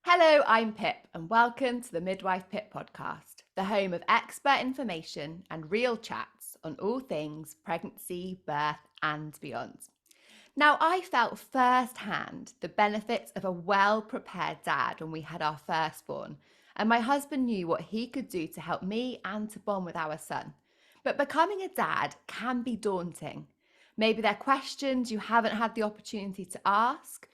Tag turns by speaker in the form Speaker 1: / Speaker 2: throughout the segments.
Speaker 1: Hello, I'm Pip, and welcome to the Midwife Pip Podcast, the home of expert information and real chats on all things pregnancy, birth, and beyond. Now, I felt firsthand the benefits of a well-prepared dad when we had our firstborn, and my husband knew what he could do to help me and to bond with our son. But becoming a dad can be daunting. Maybe there are questions you haven't had the opportunity to ask,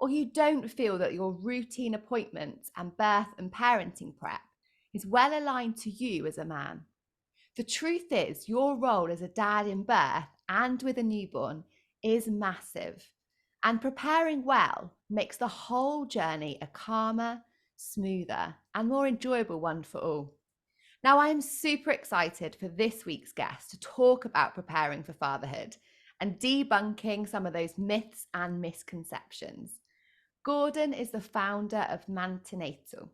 Speaker 1: or you don't feel that your routine appointments and birth and parenting prep is well aligned to you as a man. The truth is, your role as a dad in birth and with a newborn is massive, and preparing well makes the whole journey a calmer, smoother, and more enjoyable one for all. Now, I am super excited for this week's guest to talk about preparing for fatherhood and debunking some of those myths and misconceptions. Gordon is the founder of Mantenatal,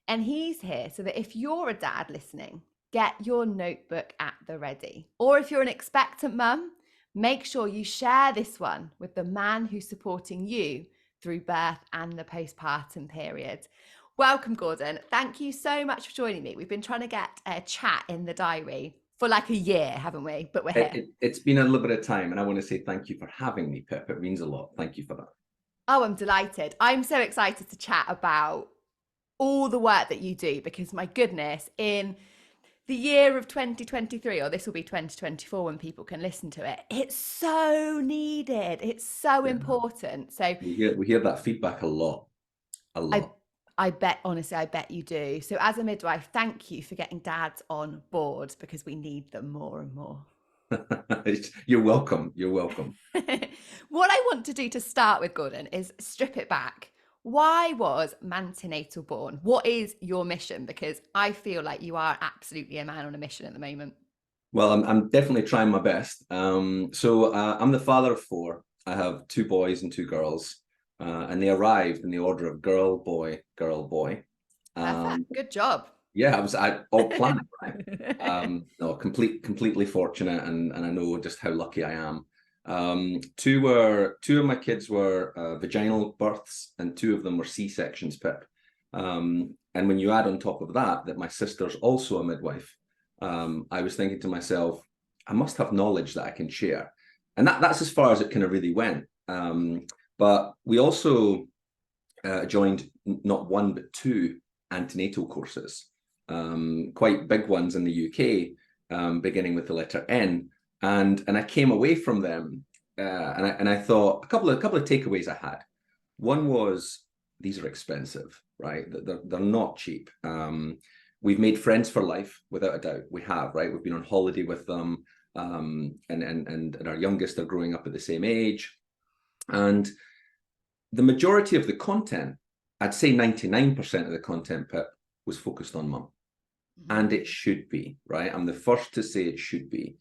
Speaker 1: and he's here so that if you're a dad listening, get your notebook at the ready. Or if you're an expectant mum, make sure you share this one with the man who's supporting you through birth and the postpartum period. Welcome, Gordon. Thank you so much for joining me. We've been trying to get a chat in the diary for like a year, haven't we? But we're here.
Speaker 2: It's been a little bit of time, and I want to say thank you for having me, Pip. It means a lot. Thank you for that.
Speaker 1: Oh, I'm delighted. I'm so excited to chat about all the work that you do because, my goodness, in the year of 2023, or this will be 2024 when people can listen to it, it's so needed. It's so important. So
Speaker 2: we hear that feedback a lot.
Speaker 1: I bet, honestly, I bet you do. So as a midwife, thank you for getting dads on board because we need them more and more.
Speaker 2: You're welcome. You're welcome.
Speaker 1: What I want to do to start with, Gordon, is strip it back. Why was Mantenatal born? What is your mission? Because I feel like you are absolutely a man on a mission at the moment.
Speaker 2: Well, I'm definitely trying my best. So I'm the father of four. I have two boys and two girls, and they arrived in the order of girl, boy, girl, boy.
Speaker 1: Perfect. Good job.
Speaker 2: Yeah, I all planned, right? No, completely fortunate, and I know just how lucky I am. Two of my kids were vaginal births, and two of them were C-sections, Pip. And when you add on top of that my sister's also a midwife, I was thinking to myself, I must have knowledge that I can share, and that's as far as it kind of really went. But we also joined not one but two antenatal courses. Quite big ones in the UK, beginning with the letter N, and I came away from them, and I thought a couple of takeaways I had. One was, these are expensive, right? They're not cheap. We've made friends for life, without a doubt. We have, right? We've been on holiday with them, and our youngest are growing up at the same age, and the majority of the content, I'd say 99% of the content, Pip, was focused on mum. And it should be, right? I'm the first to say it should be.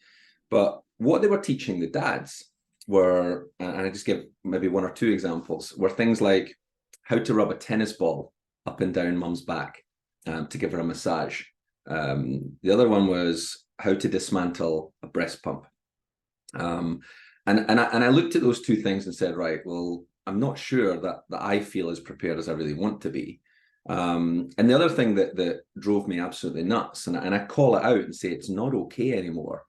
Speaker 2: But what they were teaching the dads were, and I just give maybe one or two examples, were things like how to rub a tennis ball up and down mum's back to give her a massage. The other one was how to dismantle a breast pump. And I looked at those two things and said, right, well, I'm not sure that I feel as prepared as I really want to be. And the other thing that drove me absolutely nuts, and I call it out and say it's not okay anymore,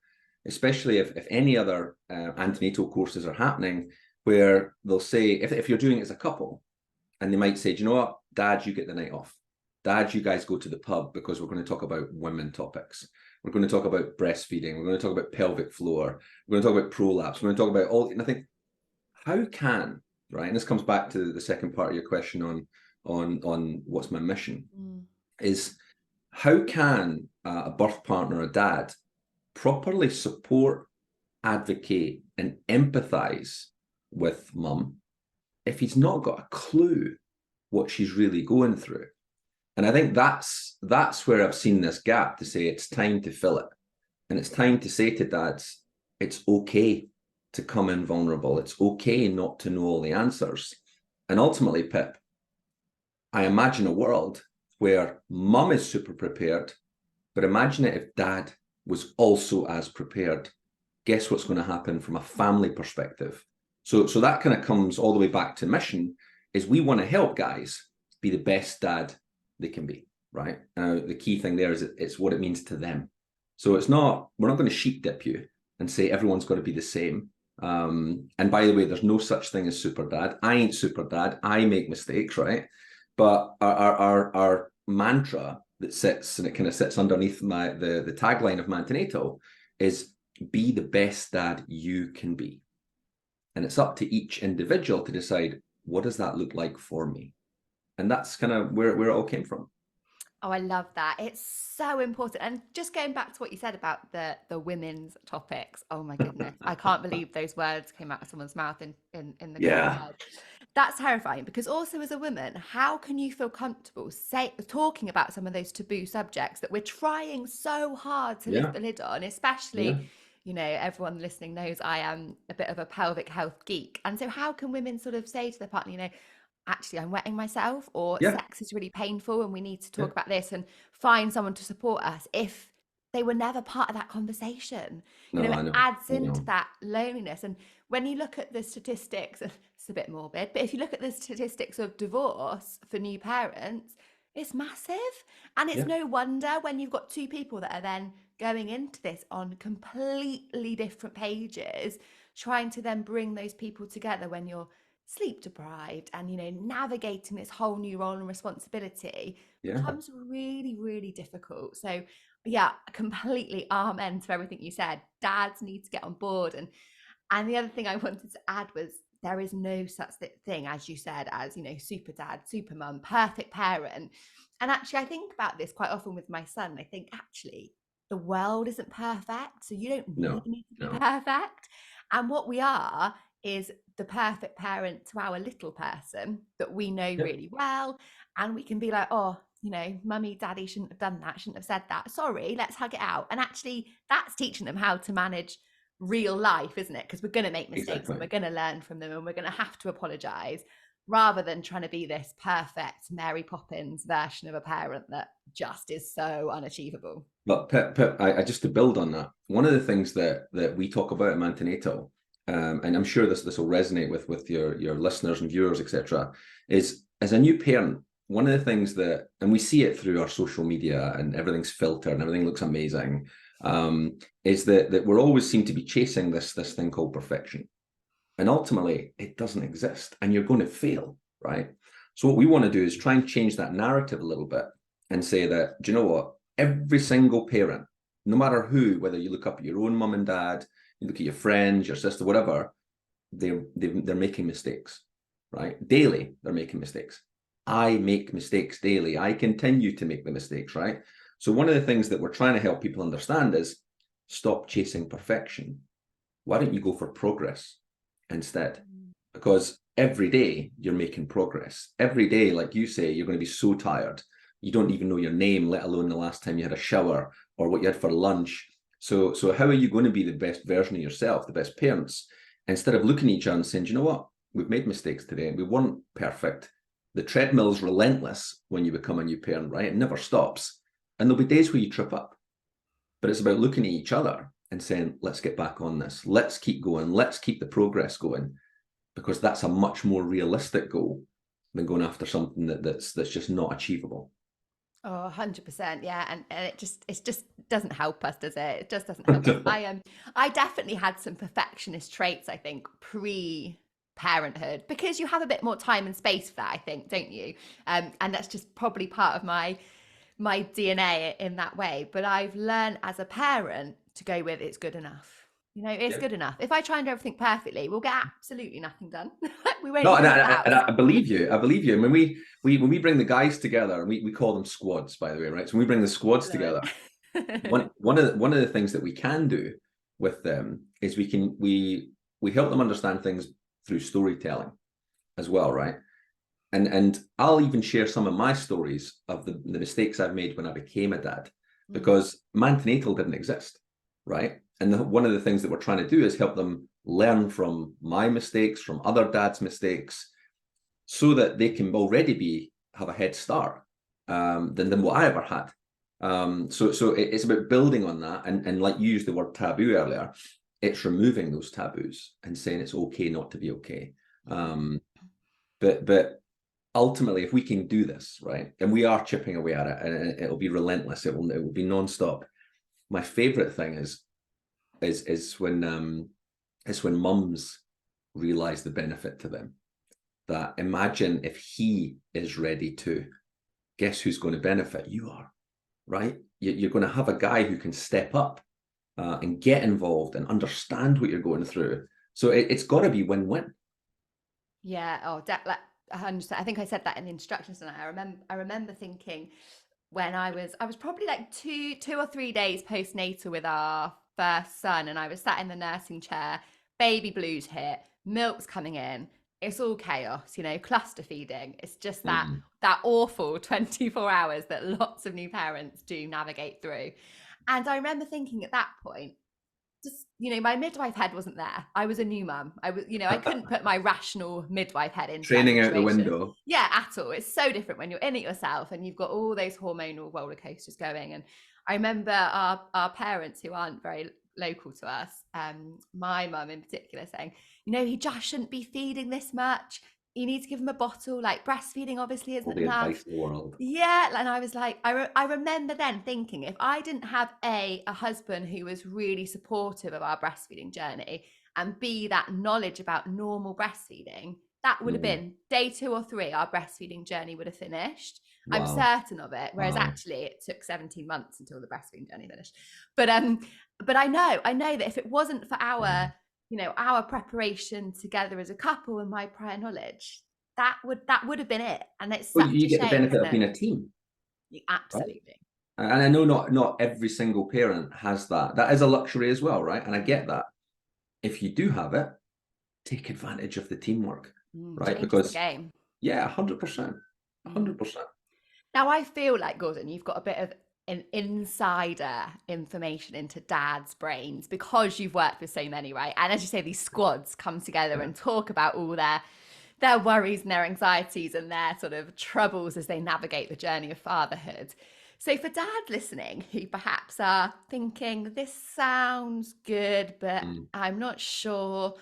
Speaker 2: especially if any other antenatal courses are happening, where they'll say, if you're doing it as a couple, and they might say, do you know what, Dad, you get the night off. Dad, you guys go to the pub because we're going to talk about women topics. We're going to talk about breastfeeding. We're going to talk about pelvic floor. We're going to talk about prolapse. We're going to talk about all, and I think, how can, right, and this comes back to the second part of your question on what's my mission, is how can a birth partner, a dad, properly support, advocate, and empathize with mum if he's not got a clue what she's really going through? And I think that's where I've seen this gap, to say it's time to fill it. And it's time to say to dads, it's okay to come in vulnerable. It's okay not to know all the answers. And ultimately, Pip, I imagine a world where mum is super prepared, but imagine it if dad was also as prepared. Guess what's going to happen from a family perspective? So that kind of comes all the way back to mission, is we want to help guys be the best dad they can be, right? The key thing there is it's what it means to them. So we're not going to sheep dip you and say everyone's got to be the same. And by the way, there's no such thing as super dad. I ain't super dad. I make mistakes, right? But our mantra that sits, and it kind of sits underneath the tagline of Mantenatal, is be the best dad you can be. And it's up to each individual to decide, what does that look like for me? And that's kind of where it all came from.
Speaker 1: Oh, I love that. It's so important. And just going back to what you said about the women's topics. Oh my goodness. I can't believe those words came out of someone's mouth in the
Speaker 2: Yeah.
Speaker 1: That's terrifying, because also as a woman, how can you feel comfortable talking about some of those taboo subjects that we're trying so hard to lift the lid on, especially, you know, everyone listening knows I am a bit of a pelvic health geek. And so how can women sort of say to their partner, you know, actually I'm wetting myself, or sex is really painful and we need to talk about this, and find someone to support us, if they were never part of that conversation?
Speaker 2: No,
Speaker 1: you know,
Speaker 2: I
Speaker 1: it
Speaker 2: know.
Speaker 1: adds into that loneliness. And when you look at the statistics, it's a bit morbid, but if you look at the statistics of divorce for new parents, it's massive. And it's no wonder when you've got two people that are then going into this on completely different pages, trying to then bring those people together when you're sleep deprived and, you know, navigating this whole new role and responsibility becomes really, really difficult. So yeah, completely amen to everything you said. Dads need to get on board. And the other thing I wanted to add was, there is no such thing, as you said, as, you know, super dad, super mum, perfect parent. And actually, I think about this quite often with my son. I think, actually, the world isn't perfect, so you don't need me to be perfect. And what we are is the perfect parent to our little person that we know really well. And we can be like, oh, you know, mummy, daddy shouldn't have done that, shouldn't have said that. Sorry, let's hug it out. And actually, that's teaching them how to manage real life, isn't it? Because we're going to make mistakes and we're going to learn from them and we're going to have to apologize, rather than trying to be this perfect Mary Poppins version of a parent that just is so unachievable.
Speaker 2: But Pip, I just to build on that, one of the things that we talk about at Mantenatal, and I'm sure this will resonate with your listeners and viewers, etc., is as a new parent, one of the things that, and we see it through our social media and everything's filtered and everything looks amazing, is that we're always seem to be chasing this thing called perfection. And ultimately, it doesn't exist and you're going to fail, right? So what we want to do is try and change that narrative a little bit and say that, do you know what? Every single parent, no matter who, whether you look up at your own mum and dad, you look at your friends, your sister, whatever, they're making mistakes, right? Daily, they're making mistakes. I make mistakes daily. I continue to make the mistakes, right? So one of the things that we're trying to help people understand is stop chasing perfection. Why don't you go for progress instead? Because every day you're making progress. Every day, like you say, you're going to be so tired. You don't even know your name, let alone the last time you had a shower or what you had for lunch. So how are you going to be the best version of yourself, the best parents? Instead of looking at each other and saying, do you know what? We've made mistakes today. We weren't perfect. The treadmill's relentless when you become a new parent, right? It never stops. And there'll be days where you trip up. But it's about looking at each other and saying, let's get back on this. Let's keep going. Let's keep the progress going. Because that's a much more realistic goal than going after something that's just not achievable.
Speaker 1: Oh, 100%. Yeah. And it just doesn't help us, does it? It just doesn't help us. I definitely had some perfectionist traits, I think, pre-parenthood, because you have a bit more time and space for that, I think, don't you? And that's just probably part of my DNA in that way. But I've learned as a parent to go with, it's good enough. You know, it's good enough. If I try and do everything perfectly, we'll get absolutely nothing done. We won't.
Speaker 2: No, and I believe you. I believe you. And when we bring the guys together, and we call them squads, by the way, right? So when we bring the squads together, one of the things that we can do with them is we help them understand things through storytelling as well, right? And I'll even share some of my stories of the mistakes I've made when I became a dad, because Mantenatal didn't exist, right? And one of the things that we're trying to do is help them learn from my mistakes, from other dads' mistakes, so that they can already have a head start than what I ever had. So it's about building on that, and like you used the word taboo earlier, it's removing those taboos and saying it's okay not to be okay. But ultimately, if we can do this, right, and we are chipping away at it, and it'll be relentless, it will be nonstop. My favorite thing is when mums realize the benefit to them. That imagine if he is ready to, guess who's going to benefit? You are, right? You're going to have a guy who can step up and get involved and understand what you're going through. So it's got to be win-win.
Speaker 1: Yeah. Oh, like 100%. I think I said that in the instructions tonight. I remember thinking when I was probably like two or 3 days postnatal with our first son, and I was sat in the nursing chair, baby blues hit, milk's coming in. It's all chaos, cluster feeding. It's just that awful 24 hours that lots of new parents do navigate through. And I remember thinking at that point, just, my midwife head wasn't there. I was a new mum. I couldn't put my rational midwife head into
Speaker 2: Training
Speaker 1: that
Speaker 2: out the window.
Speaker 1: Yeah, at all. It's so different when you're in it yourself and you've got all those hormonal roller coasters going. And I remember our parents, who aren't very local to us, my mum in particular, saying, he just shouldn't be feeding this much. You need to give him a bottle. Like, breastfeeding obviously isn't enough.
Speaker 2: Advice in the world.
Speaker 1: Yeah, and I was like, I remember then thinking, if I didn't have a husband who was really supportive of our breastfeeding journey, and B, that knowledge about normal breastfeeding, that would have been day 2 or 3, our breastfeeding journey would have finished. Wow. I'm certain of it. Whereas actually it took 17 months until the breastfeeding journey finished. But I know that if it wasn't for our our preparation together as a couple and my prior knowledge, that would have been it. And it's such
Speaker 2: you
Speaker 1: a
Speaker 2: get
Speaker 1: shame,
Speaker 2: the benefit of being a team.
Speaker 1: Absolutely.
Speaker 2: Right? And I know not every single parent has that. That is a luxury as well, right? And I get that. If you do have it, take advantage of the teamwork, right? Because
Speaker 1: the game.
Speaker 2: Yeah, 100%. 100%.
Speaker 1: Now I feel like, Gordon, you've got a bit of an insider information into dads' brains because you've worked with so many, right? And as you say, these squads come together and talk about all their worries and their anxieties and their sort of troubles as they navigate the journey of fatherhood. So for dads listening who perhaps are thinking, this sounds good, but I'm not sure,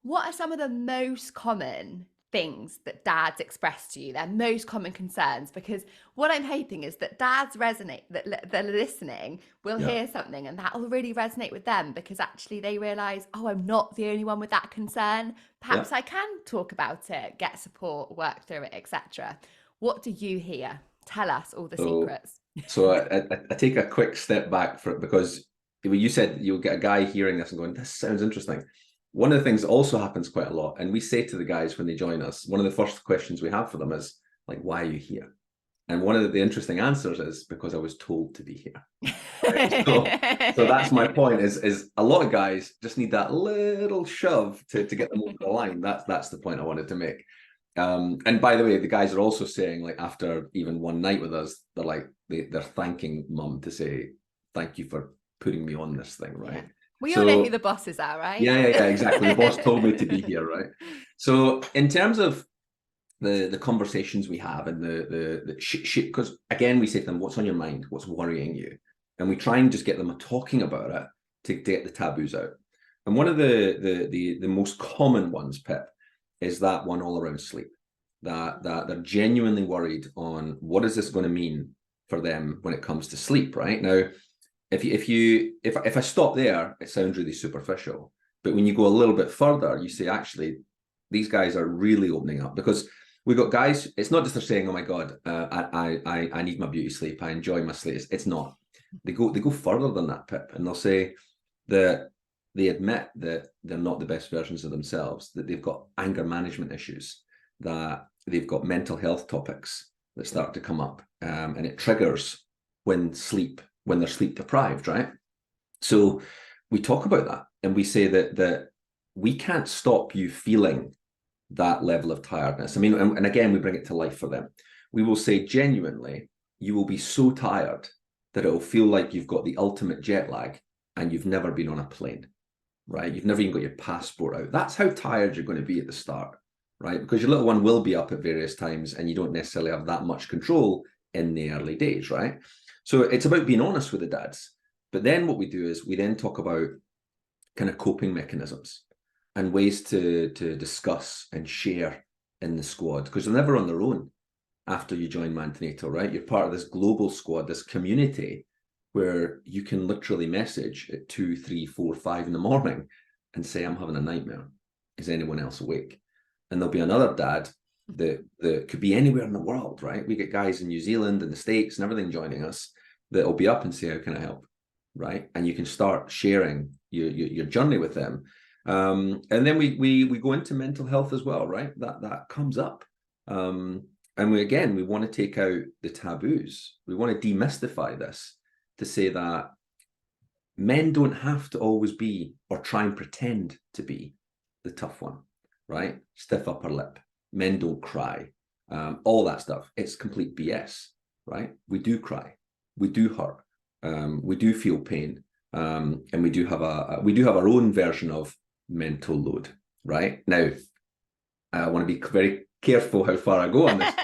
Speaker 1: what are some of the most common things that dads express to you, their most common concerns? Because what I'm hoping is that dads resonate, that they're listening, will hear something and that will really resonate with them, because actually they realize, oh, I'm not the only one with that concern. Perhaps I can talk about it, get support, work through it, etc. What do you hear? Tell us all the secrets.
Speaker 2: So I take a quick step back for it, because you said you'll get a guy hearing this and going, this sounds interesting. One of the things that also happens quite a lot, and we say to the guys when they join us, one of the first questions we have for them is like, why are you here? And one of the interesting answers is, because I was told to be here. Right? So that's my point, is a lot of guys just need that little shove to get them over the line. That's the point I wanted to make. And by the way, the guys are also saying, like, after even one night with us, they're like, they're thanking mum to say, thank you for putting me on this thing, right?
Speaker 1: Yeah. We all know who the bosses are, right?
Speaker 2: Yeah, exactly. The boss told me to be here, right? So in terms of the conversations we have and the shit, because again, we say to them, what's on your mind? What's worrying you? And we try and just get them talking about it to get the taboos out. And one of the most common ones, Pip, is that one all around sleep. That they're genuinely worried on what is this going to mean for them when it comes to sleep, right? Now, if I stop there, it sounds really superficial. But when you go a little bit further, you say, actually, these guys are really opening up, because we've got guys, it's not just they're saying, oh my God, I need my beauty sleep, I enjoy my sleep. It's not. They go further than that, Pip, and they'll say that they admit that they're not the best versions of themselves, that they've got anger management issues, that they've got mental health topics that start to come up, and it triggers when they're sleep deprived, right? So we talk about that, and we say that we can't stop you feeling that level of tiredness. I mean, and again, we bring it to life for them. We will say, genuinely, you will be so tired that it will feel like you've got the ultimate jet lag and you've never been on a plane, right? You've never even got your passport out. That's how tired you're going to be at the start, right? Because your little one will be up at various times and you don't necessarily have that much control in the early days, right? So it's about being honest with the dads. But then what we do is we then talk about kind of coping mechanisms and ways to discuss and share in the squad, because they're never on their own. after you join Mantenatal, right? You're part of this global squad, this community where you can literally message at 2, 3, 4, 5 in the morning and say, I'm having a nightmare. Is anyone else awake? And there'll be another dad that could be anywhere in the world, right? We get guys in New Zealand and the States and everything joining us that'll be up and say, how can I help? Right? And you can start sharing your journey with them. And then we go into mental health as well, right? That comes up. And we want to take out the taboos. We want to demystify this to say that men don't have to always be or try and pretend to be the tough one, right? Stiff upper lip. Men don't cry. All that stuff. It's complete BS, right? We do cry. We do hurt. We do feel pain. And we do have our own version of mental load, right? Now, I want to be very careful how far I go on this.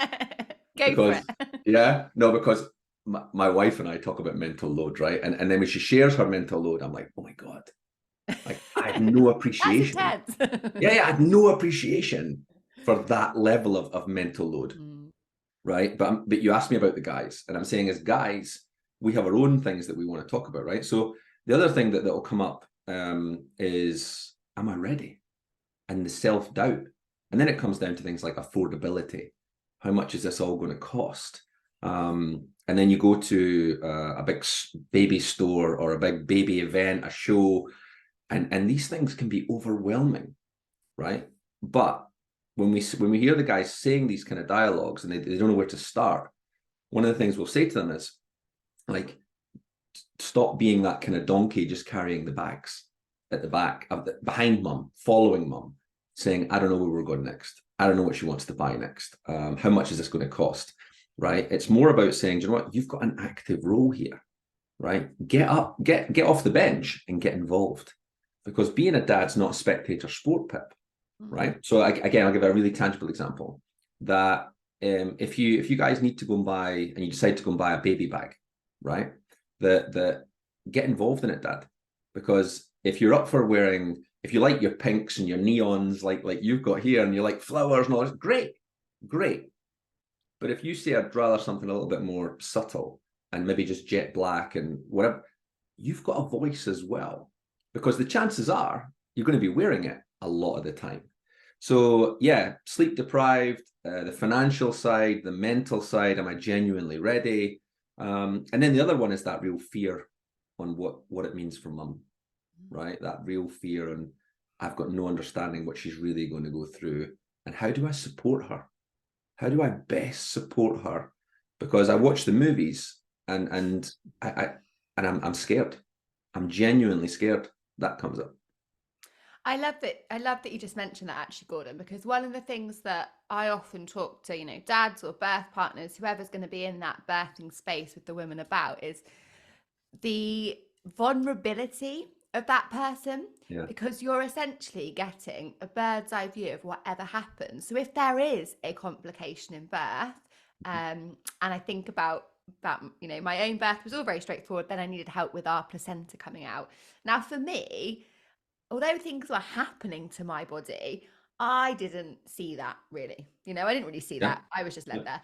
Speaker 2: Because my wife and I talk about mental load, right? And then when she shares her mental load, I'm like, oh my God, like I had no appreciation.
Speaker 1: That's intense.
Speaker 2: I had no appreciation for that level of mental load, right? But you asked me about the guys, and I'm saying as guys, we have our own things that we want to talk about, right? So the other thing that will come up is, am I ready? And the self-doubt. And then it comes down to things like affordability. How much is this all going to cost? And then you go to a big baby store or a big baby event, a show, and these things can be overwhelming, right? But when we hear the guys saying these kind of dialogues and they don't know where to start, one of the things we'll say to them is, like, stop being that kind of donkey just carrying the bags at the back of behind mum, following mum, saying, I don't know where we're going next. I don't know what she wants to buy next. How much is this going to cost? Right? It's more about saying, do you know what? You've got an active role here, right? Get up, get off the bench and get involved, because being a dad's not a spectator sport, Pip, right? So again, I'll give a really tangible example that if you guys need to go and buy, and you decide to go and buy a baby bag, right? That get involved in it, Dad, because if you're up for wearing, if you like your pinks and your neons like you've got here, and you like flowers and all this, great. But if you say I'd rather something a little bit more subtle and maybe just jet black and whatever, you've got a voice as well, because the chances are you're going to be wearing it a lot of the time. So yeah, sleep deprived, the financial side, the mental side, am I genuinely ready? And then the other one is that real fear on what it means for mum, right? That real fear, and I've got no understanding what she's really going to go through, and how do I support her? How do I best support her? Because I watch the movies and I'm scared. I'm genuinely scared. That comes up.
Speaker 1: I love that you just mentioned that, actually, Gordon, because one of the things that I often talk to, dads or birth partners, whoever's going to be in that birthing space with the women about, is the vulnerability of that person, because you're essentially getting a bird's eye view of whatever happens. So if there is a complication in birth, and I think about my own birth was all very straightforward. Then I needed help with our placenta coming out. Now, for me, although things were happening to my body, I didn't see that really. I didn't really see that. I was just left there.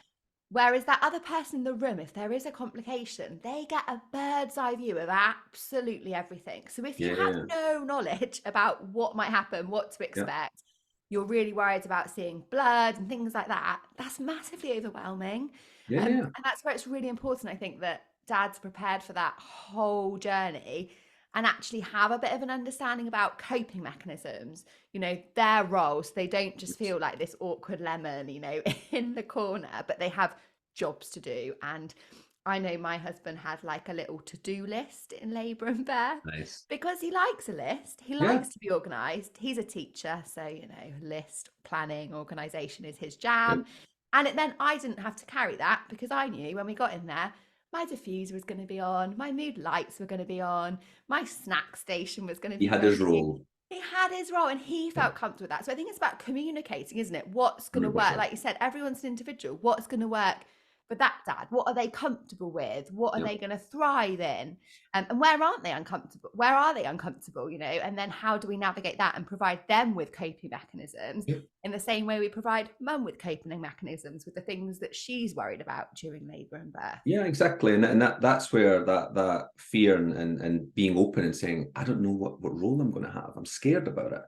Speaker 1: Whereas that other person in the room, if there is a complication, they get a bird's eye view of absolutely everything. So if you have no knowledge about what might happen, what to expect, you're really worried about seeing blood and things like that, that's massively overwhelming. And that's where it's really important, I think, that dads prepared for that whole journey and actually have a bit of an understanding about coping mechanisms, their roles. They don't just feel like this awkward lemon, in the corner, but they have jobs to do. And I know my husband had like a little to-do list in labour and birth, because he likes a list. He likes to be organised. He's a teacher, so, list, planning, organisation is his jam. And then I didn't have to carry that, because I knew when we got in there, my diffuser was going to be on, my mood lights were going to be on, my snack station was going to be
Speaker 2: He had his role.
Speaker 1: He had his role, and he felt comfortable with that. So I think it's about communicating, isn't it? What's going to work? Like you said, everyone's an individual. What's going to work for that dad? What are they comfortable with? What are
Speaker 2: Yeah.
Speaker 1: they going to thrive in? And where aren't they uncomfortable? Where are they uncomfortable, you know? And then how do we navigate that and provide them with coping mechanisms in the same way we provide mum with coping mechanisms with the things that she's worried about during labour and birth?
Speaker 2: Yeah, exactly. And that's where that fear and being open and saying, I don't know what role I'm going to have. I'm scared about it.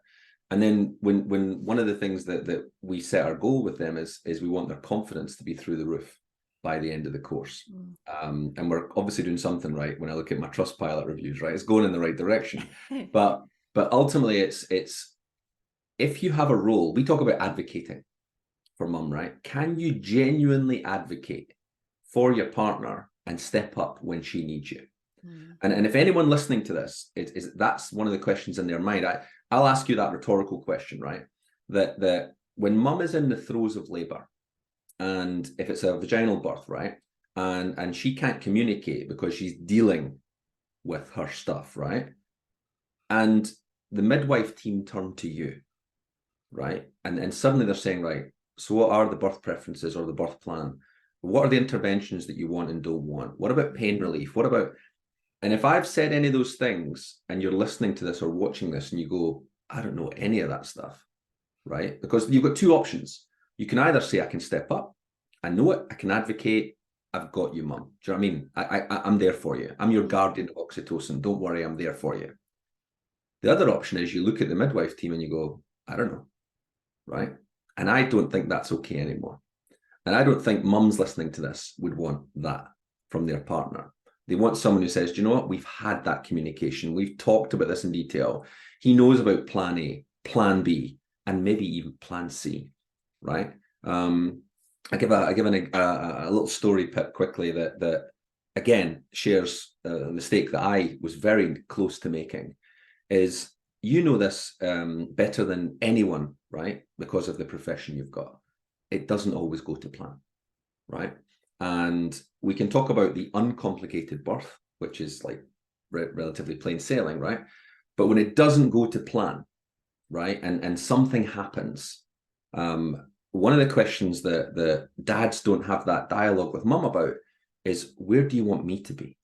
Speaker 2: And then when one of the things that we set our goal with them is we want their confidence to be through the roof by the end of the course. And we're obviously doing something right when I look at my Trustpilot reviews, right? It's going in the right direction. But ultimately it's if you have a role, we talk about advocating for mum, right? Can you genuinely advocate for your partner and step up when she needs you? And if anyone listening to this, that's one of the questions in their mind. I'll ask you that rhetorical question, right? That when mum is in the throes of labor, and if it's a vaginal birth, right, and she can't communicate because she's dealing with her stuff, right, and the midwife team turn to you, right, and suddenly they're saying, right, so what are the birth preferences or the birth plan? What are the interventions that you want and don't want? What about pain relief? What about... And if I've said any of those things and you're listening to this or watching this and you go, I don't know any of that stuff, right? Because you've got two options. You can either say, I can step up, I know it, I can advocate, I've got you, mum. Do you know what I mean? I'm there for you. I'm your guardian of oxytocin. Don't worry, I'm there for you. The other option is you look at the midwife team and you go, I don't know, right? And I don't think that's okay anymore. And I don't think mums listening to this would want that from their partner. They want someone who says, do you know what? We've had that communication. We've talked about this in detail. He knows about plan A, plan B, and maybe even plan C, right? I give a little story, Pip, quickly that again shares a mistake that I was very close to making. Is, you know this better than anyone, right? Because of the profession you've got. It doesn't always go to plan, right? And we can talk about the uncomplicated birth, which is like relatively plain sailing, right? But when it doesn't go to plan, right, and something happens, one of the questions that the dads don't have that dialogue with mum about is, where do you want me to be?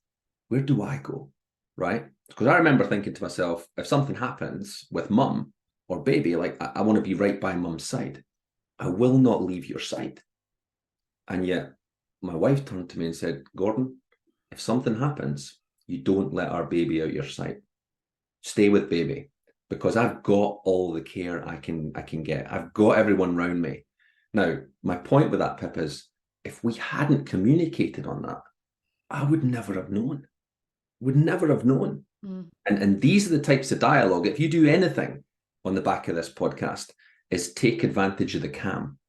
Speaker 2: Where do I go, right? Because I remember thinking to myself, if something happens with mum or baby, like I want to be right by mum's side. I will not leave your side. And yet my wife turned to me and said, Gordon, if something happens, you don't let our baby out your sight. Stay with baby, because I've got all the care I can get. I've got everyone around me. Now, my point with that, Pip, is if we hadn't communicated on that, I would never have known. Would never have known. And these are the types of dialogue. If you do anything on the back of this podcast, is take advantage of the cam.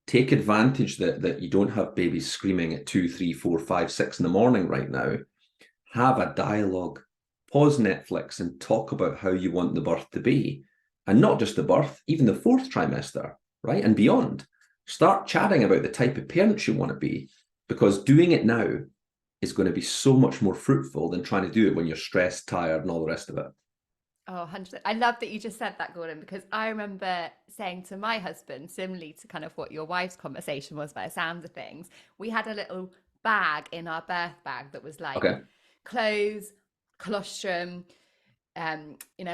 Speaker 2: Take advantage that you don't have babies screaming at 2, 3, 4, 5, 6 in the morning right now. Have a dialogue. Pause Netflix and talk about how you want the birth to be. And not just the birth, even the 4th trimester, right? And beyond. Start chatting about the type of parents you want to be, because doing it now is going to be so much more fruitful than trying to do it when you're stressed, tired, and all the rest of it.
Speaker 1: Oh, 100%. I love that you just said that, Gordon, because I remember saying to my husband, similarly to kind of what your wife's conversation was by the sounds of things, we had a little bag in our birth bag that was like clothes, colostrum,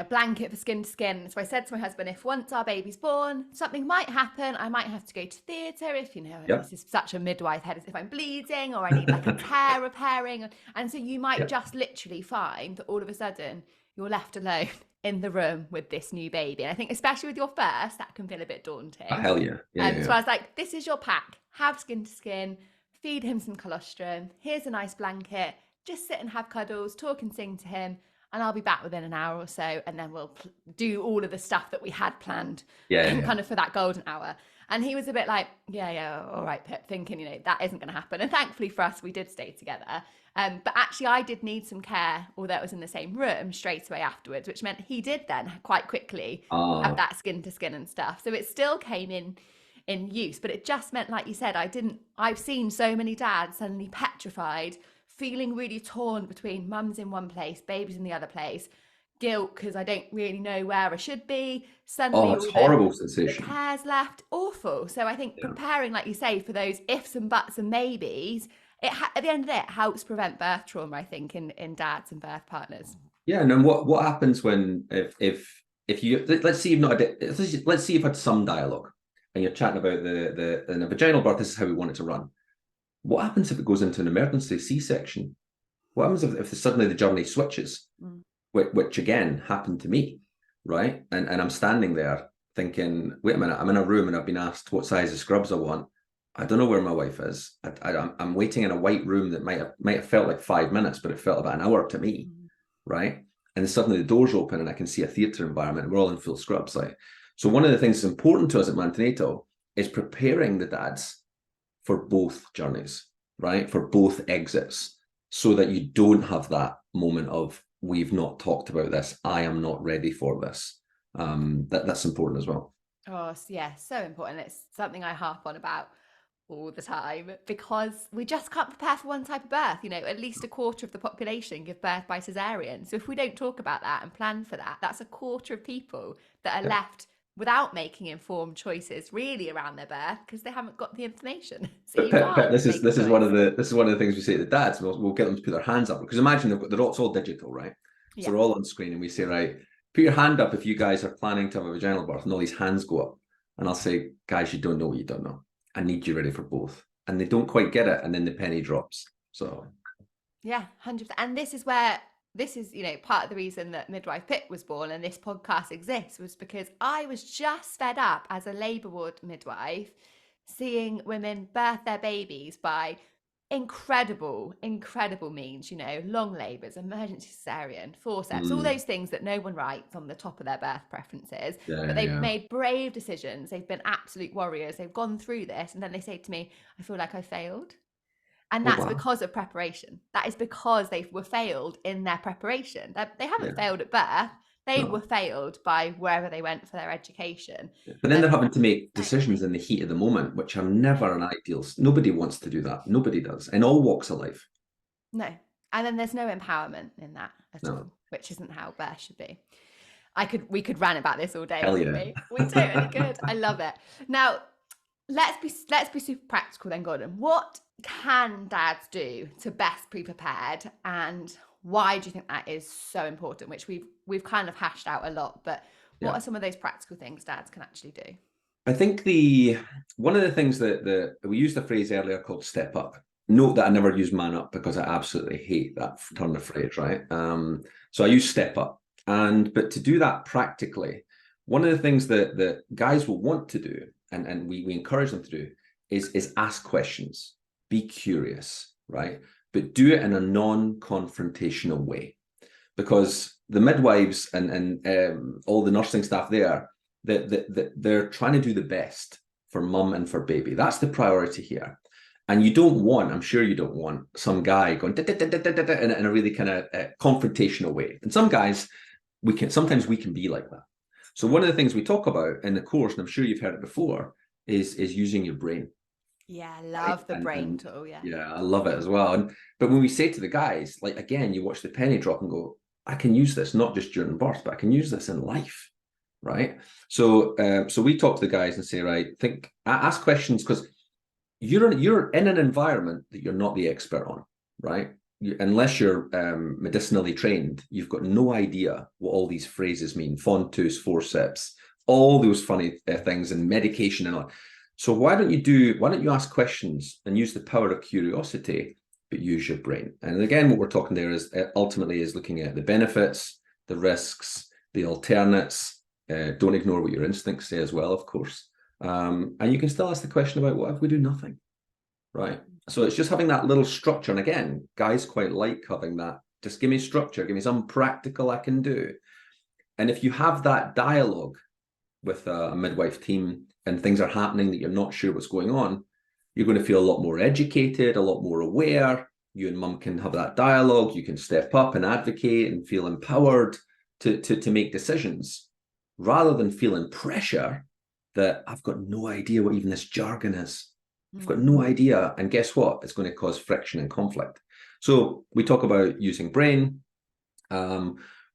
Speaker 1: blanket for skin to skin. So I said to my husband, if once our baby's born, something might happen. I might have to go to theatre if, this is such a midwife head, as if I'm bleeding or I need like a tear repairing. And so you might just literally find that all of a sudden you're left alone in the room with this new baby. And I think especially with your first, that can feel a bit daunting.
Speaker 2: Oh, hell yeah.
Speaker 1: So I was like, this is your pack. Have skin to skin, feed him some colostrum. Here's a nice blanket. Just sit and have cuddles, talk and sing to him. And I'll be back within an hour or so. And then we'll do all of the stuff that we had planned kind of for that golden hour. And he was a bit like, yeah, all right, Pip, thinking, that isn't going to happen. And thankfully for us, we did stay together. But actually, I did need some care, although it was in the same room, straight away afterwards, which meant he did then quite quickly have that skin to skin and stuff. So it still came in use, but it just meant, like you said, I've seen so many dads suddenly petrified, feeling really torn between mums in one place, babies in the other place, guilt because I don't really know where I should be.
Speaker 2: Oh,
Speaker 1: Suddenly
Speaker 2: it's
Speaker 1: all
Speaker 2: horrible
Speaker 1: the
Speaker 2: sensation.
Speaker 1: care's left. Awful. So I think
Speaker 2: Yeah.
Speaker 1: preparing, like you say, for those ifs and buts and maybes, at the end of the day, it helps prevent birth trauma, I think, in dads and birth partners.
Speaker 2: Yeah, and then what happens when if you, let's see you've not had, let's see you've had some dialogue and you're chatting about the in a vaginal birth, this is how we want it to run. What happens if it goes into an emergency C-section? What happens if suddenly the journey switches? Which again happened to me, right? And I'm standing there thinking, wait a minute, I'm in a room and I've been asked what size of scrubs I want. I don't know where my wife is. I'm waiting in a white room that might have felt like 5 minutes, but it felt about an hour to me, right? And then suddenly the doors open and I can see a theatre environment. We're all in full scrubs, like. So one of the things that's important to us at Mantenatal is preparing the dads for both journeys, right? For both exits, so that you don't have that moment of, we've not talked about this, I am not ready for this. That's important as well.
Speaker 1: Oh, yeah, so important. It's something I harp on about all the time because we just can't prepare for one type of birth. At least a quarter of the population give birth by cesarean. So if we don't talk about that and plan for that, that's a quarter of people that are left without making informed choices really around their birth because they haven't got the information. So you can't.
Speaker 2: This is one of the things we say to dads. We'll get them to put their hands up, because imagine it's all digital, right? So they're all on screen, and we say, right, put your hand up if you guys are planning to have a vaginal birth, and all these hands go up, and I'll say, guys, you don't know what you don't know. I need you ready for both. And they don't quite get it, and then the penny drops. So
Speaker 1: yeah, 100%. And this is part of the reason that Midwife Pip was born and this podcast exists, was because I was just fed up as a labour ward midwife seeing women birth their babies by incredible means, long labours, emergency cesarean, forceps, all those things that no one writes on the top of their birth preferences. But they've made brave decisions. They've been absolute warriors. They've gone through this. And then they say to me, I feel like I failed. And that's because of preparation. That is because they were failed in their preparation. They haven't failed at birth. They were failed by wherever they went for their education.
Speaker 2: But then they're having to make decisions in the heat of the moment, which are never an ideal. Nobody wants to do that. Nobody does, in all walks of life.
Speaker 1: No. And then there's no empowerment in that at all, which isn't how birth should be. We could rant about this all day.
Speaker 2: Hell yeah.
Speaker 1: We totally could. I love it. Now, let's be super practical then, Gordon. What can dads do to best be prepared, and why do you think that is so important? Which we've kind of hashed out a lot, but what are some of those practical things dads can actually do?
Speaker 2: I think one of the things that we used a phrase earlier called step up. Note that I never use man up, because I absolutely hate that turn of phrase, right? So I use step up, but to do that practically, one of the things that guys will want to do, and we encourage them to do, is ask questions, be curious, right? But do it in a non-confrontational way, because the midwives and all the nursing staff there, that they're trying to do the best for mum and for baby. That's the priority here. And I'm sure you don't want some guy going in a really kind of confrontational way. And some guys, sometimes we can be like that. So one of the things we talk about in the course, and I'm sure you've heard it before, is using your brain.
Speaker 1: Yeah, I love the brain tool.
Speaker 2: Yeah, I love it as well. But when we say to the guys, like, again, you watch the penny drop and go, I can use this not just during birth, but I can use this in life, right? So we talk to the guys and say, right, ask questions, because you're in an environment that you're not the expert on, right? Unless you're medicinally trained, you've got no idea what all these phrases mean: fontus, forceps, all those funny things, and medication and all. So why don't you ask questions and use the power of curiosity, but use your brain? And again, what we're talking there is ultimately is looking at the benefits, the risks, the alternates. Don't ignore what your instincts say as well, of course. And you can still ask the question about, what if we do nothing, right? So it's just having that little structure. And again, guys quite like having that. Just give me structure, give me something practical I can do. And if you have that dialogue with a midwife team and things are happening that you're not sure what's going on, you're going to feel a lot more educated, a lot more aware. You and mum can have that dialogue. You can step up and advocate and feel empowered to make decisions, rather than feeling pressure that I've got no idea what even this jargon is. I've got no idea. And guess what? It's going to cause friction and conflict. So we talk about using brain.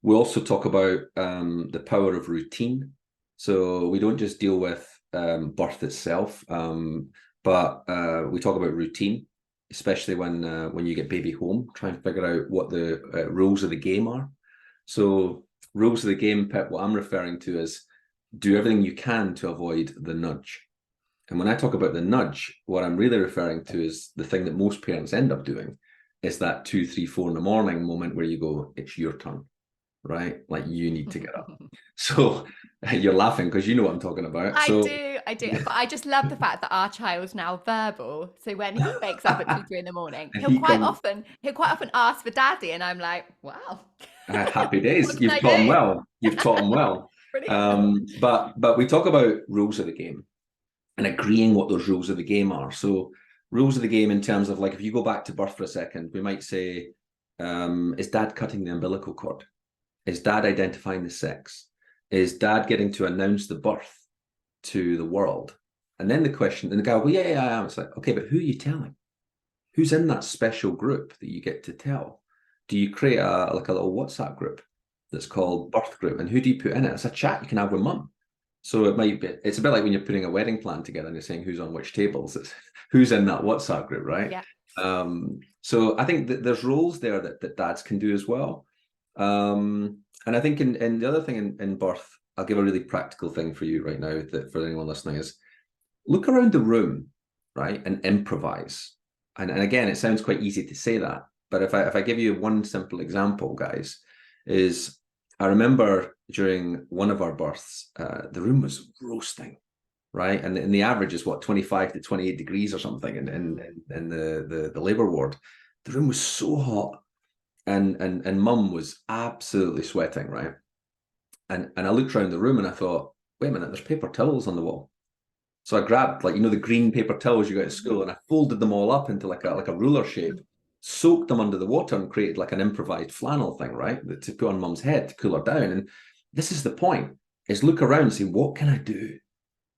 Speaker 2: We also talk about the power of routine. So we don't just deal with birth itself, but we talk about routine, especially when you get baby home. Try and figure out what the rules of the game are. So rules of the game, Pip, what I'm referring to is do everything you can to avoid the nudge. And when I talk about the nudge, what I'm really referring to is the thing that most parents end up doing is that 2, 3, 4 in the morning moment where you go, it's your turn, right? Like you need to get up. So you're laughing because you know what I'm talking about.
Speaker 1: I do. But I just love the fact that our child's now verbal. So when he wakes up at 2, 3 in the morning, he'll quite often ask for daddy, and I'm like, wow.
Speaker 2: Happy days.
Speaker 1: What
Speaker 2: You've
Speaker 1: can I
Speaker 2: taught him
Speaker 1: do?
Speaker 2: well. You've taught him well.
Speaker 1: Brilliant.
Speaker 2: But we talk about rules of the game and agreeing what those rules of the game are. So rules of the game in terms of, like, if you go back to birth for a second, we might say, is dad cutting the umbilical cord? Is dad identifying the sex? Is dad getting to announce the birth to the world? And then the question, and the guy, well, yeah, I am. It's like, okay, but who are you telling? Who's in that special group that you get to tell? Do you create a little WhatsApp group that's called birth group? And who do you put in it? It's a chat you can have with mum. So it might be, it's a bit like when you're putting a wedding plan together and you're saying who's on which tables. It's who's in that WhatsApp group, right?
Speaker 1: Yeah.
Speaker 2: So I think that there's roles there that dads can do as well. And I think in the other thing in birth, I'll give a really practical thing for you right now that for anyone listening is look around the room, right, and improvise. And again, it sounds quite easy to say that, but if I give you one simple example, guys, is I remember during one of our births, the room was roasting, right? And the average is what, 25 to 28 degrees or something in the labor ward. The room was so hot, and mum was absolutely sweating, right? And I looked around the room and I thought, wait a minute, there's paper towels on the wall. So I grabbed, like, the green paper towels you got at school, and I folded them all up into like a ruler shape, soaked them under the water, and created like an improvised flannel thing, right, to put on mum's head to cool her down. And this is the point: is look around and say, what can I do?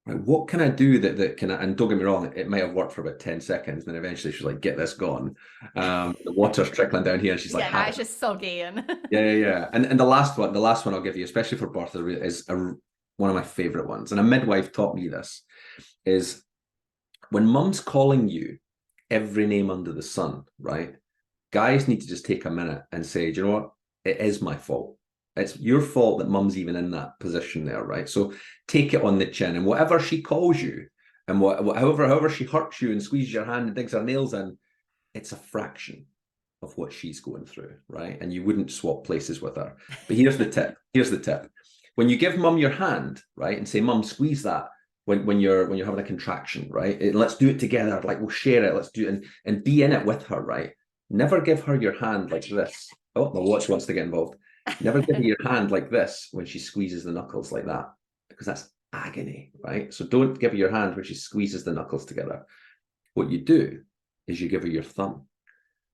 Speaker 2: Right? What can I do that can? And don't get me wrong, it might have worked for about 10 seconds, and then eventually she's like, get this gone. The water's trickling down here, and she's like,
Speaker 1: now it's just soggy and
Speaker 2: yeah. And the last one I'll give you, especially for birth, is one of my favorite ones. And a midwife taught me this. Is when mum's calling you every name under the sun, right? Guys need to just take a minute and say, do you know what? It is my fault. It's your fault that mum's even in that position there, right? So take it on the chin, and whatever she calls you, and however she hurts you and squeezes your hand and digs her nails in, it's a fraction of what she's going through, right? And you wouldn't swap places with her. But here's the tip. When you give mum your hand, right, and say, mum, squeeze that, when you're having a contraction, right? Let's do it together. Like, we'll share it. Let's do it and be in it with her, right? Never give her your hand like this. Oh, my watch wants to get involved. Never give her your hand like this when she squeezes the knuckles like that, because that's agony, right? So don't give her your hand when she squeezes the knuckles together. What you do is you give her your thumb.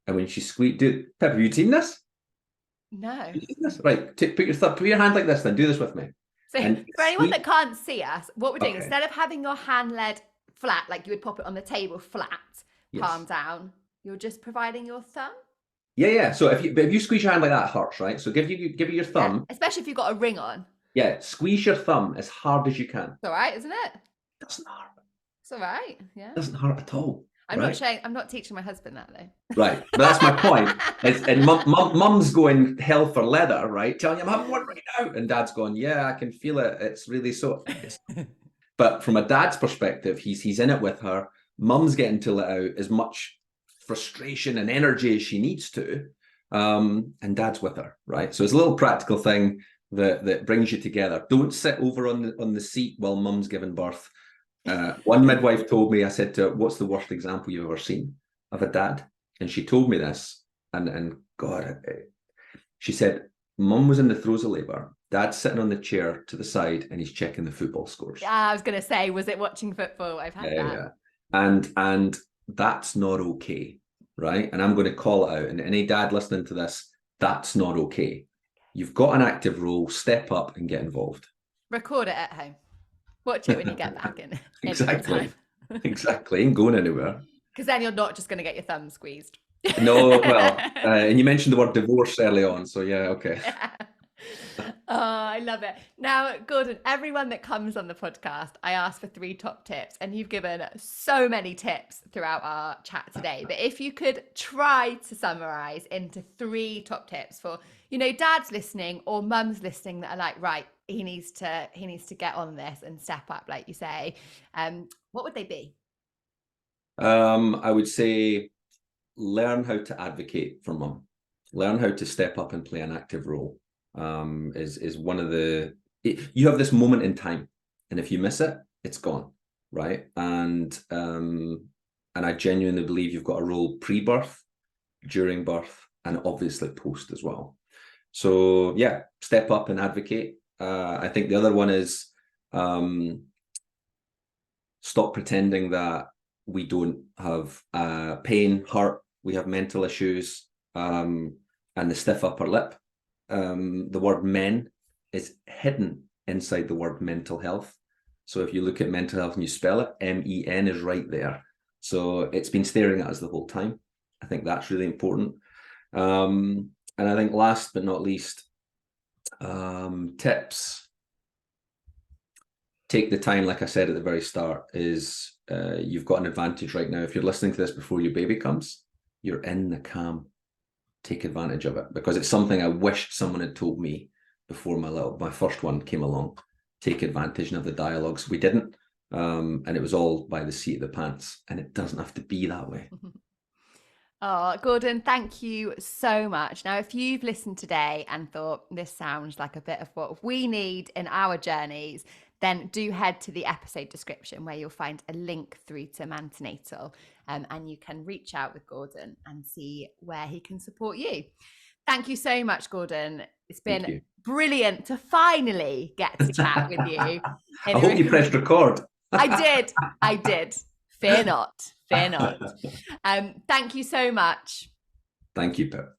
Speaker 2: And when she squeezes, Pip, have you seen this?
Speaker 1: No.
Speaker 2: Right, put your hand like this, then do this with me.
Speaker 1: So for anyone that can't see us, what we're doing, instead of having your hand laid flat, like you would pop it on the table flat, palm down, you're just providing your thumb?
Speaker 2: Yeah. So if you squeeze your hand like that, it hurts, right? So give you your thumb.
Speaker 1: Yeah, especially if you've got a ring on.
Speaker 2: Yeah, squeeze your thumb as hard as you can.
Speaker 1: It's all right, isn't it?
Speaker 2: It doesn't hurt.
Speaker 1: It's all right, yeah.
Speaker 2: It doesn't hurt at all.
Speaker 1: I'm not teaching my husband that though.
Speaker 2: Right, but that's my point. And mum's going hell for leather, right? Telling him, I'm having one right now. And dad's going, yeah, I can feel it. It's really so. But from a dad's perspective, he's in it with her. Mum's getting to let out as much frustration and energy as she needs to. And dad's with her, right? So it's a little practical thing that brings you together. Don't sit over on the seat while mum's giving birth. One midwife told me, I said to her, what's the worst example you've ever seen of a dad? And she told me this, and God, she said, mum was in the throes of labour, dad's sitting on the chair to the side, and he's checking the football scores.
Speaker 1: Yeah, I was going to say, was it watching football? I've had that.
Speaker 2: Yeah. And that's not okay, right? And I'm going to call it out, and any dad listening to this, that's not okay. You've got an active role, step up and get involved.
Speaker 1: Record it at home. Watch it when you get back in.
Speaker 2: Exactly. Ain't going anywhere.
Speaker 1: Because then you're not just going to get your thumb squeezed.
Speaker 2: No, well, and you mentioned the word divorce early on, so yeah, okay.
Speaker 1: I love it. Now, Gordon, everyone that comes on the podcast, I ask for 3 top tips, and you've given so many tips throughout our chat today. But if you could try to summarize into 3 top tips for, dads listening or mums listening that are like, right, he needs to get on this and step up, like you say, what would they be?
Speaker 2: I would say learn how to advocate for mum. Learn how to step up and play an active role. Is one of you have this moment in time, and if you miss it, it's gone, right? And I genuinely believe you've got a role pre-birth, during birth, and obviously post as well. So yeah, step up and advocate. I think the other one is stop pretending that we don't have pain, hurt, we have mental issues, and the stiff upper lip. The word men is hidden inside the word mental health. So if you look at mental health and you spell it, MEN is right there. So it's been staring at us the whole time. I think that's really important. And I think last but not least, tips. Take the time, like I said at the very start, is you've got an advantage right now. If you're listening to this before your baby comes, you're in the calm. Take advantage of it, because it's something I wished someone had told me before my first one came along. Take advantage and have the dialogues. We didn't, and it was all by the seat of the pants, and it doesn't have to be that way.
Speaker 1: Oh, Gordon, thank you so much. Now, if you've listened today and thought this sounds like a bit of what we need in our journeys, then do head to the episode description where you'll find a link through to Mantenatal, and you can reach out with Gordon and see where he can support you. Thank you so much, Gordon. It's been brilliant to finally get to chat with you.
Speaker 2: I hope you pressed record.
Speaker 1: I did. Fear not. Thank you so much.
Speaker 2: Thank you, Pip.